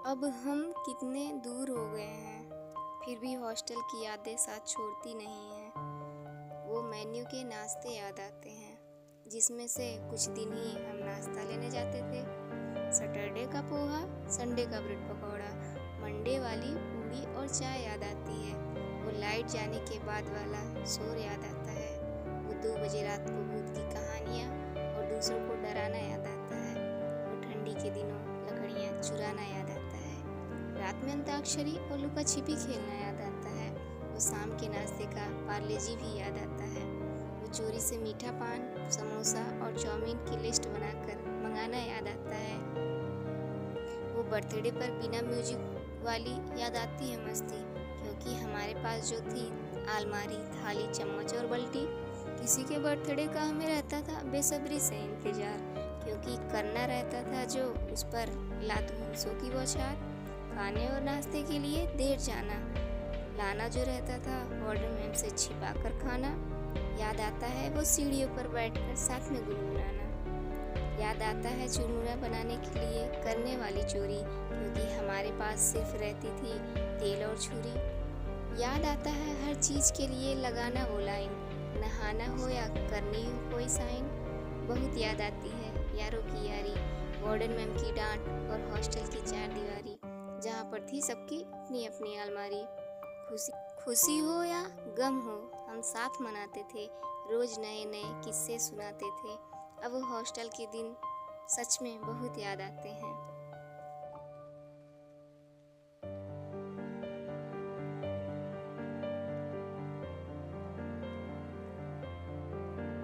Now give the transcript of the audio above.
अब हम कितने दूर हो गए हैं, फिर भी हॉस्टल की यादें साथ छोड़ती नहीं हैं। वो मेन्यू के नाश्ते याद आते हैं, जिसमें से कुछ दिन ही हम नाश्ता लेने जाते थे। सैटरडे का पोहा, संडे का ब्रेड पकौड़ा, मंडे वाली पूड़ी और चाय याद आती है। वो लाइट जाने के बाद वाला शोर याद आता है। वो 2 बजे रात को भूत की कहानियाँ और दूसरों को डराना याद आता है। वो ठंडी के दिनों लकड़ियाँ चुराना याद आता है। रात में अंताक्षरी और लुका छिपी खेलना याद आता है। वो शाम के नाश्ते का पार्ले जी भी याद आता है। वो चोरी से मीठा पान, समोसा और चाउमीन की लिस्ट बनाकर मंगाना याद आता है। वो बर्थडे पर बिना म्यूजिक वाली याद आती है मस्ती, क्योंकि हमारे पास जो थी अलमारी, थाली, चम्मच और बाल्टी। किसी के बर्थडे का हमें रहता था बेसब्री से इंतजार, क्योंकि करना रहता था जो उस पर लातूसों की बौछार। खाने और नाश्ते के लिए देर जाना, लाना जो रहता था वार्डन मैम से छिपा कर खाना। याद आता है वो सीढ़ियों पर बैठकर साथ में गुनगुनाना। याद आता है चुरमुरा बनाने के लिए करने वाली चोरी, क्योंकि हमारे पास सिर्फ रहती थी तेल और छुरी। याद आता है हर चीज़ के लिए लगाना वो लाइन, नहाना हो या करनी हो कोई साइन। बहुत याद आती है यारों की यारी, वार्डन मैम की डांट और हॉस्टल की 4 दीवारी, जहाँ पर थी सबकी अपनी अपनी अलमारी। खुशी हो या गम हो, हम साथ मनाते थे, रोज नए नए किस्से सुनाते थे। अब वो हॉस्टल के दिन सच में बहुत याद आते हैं।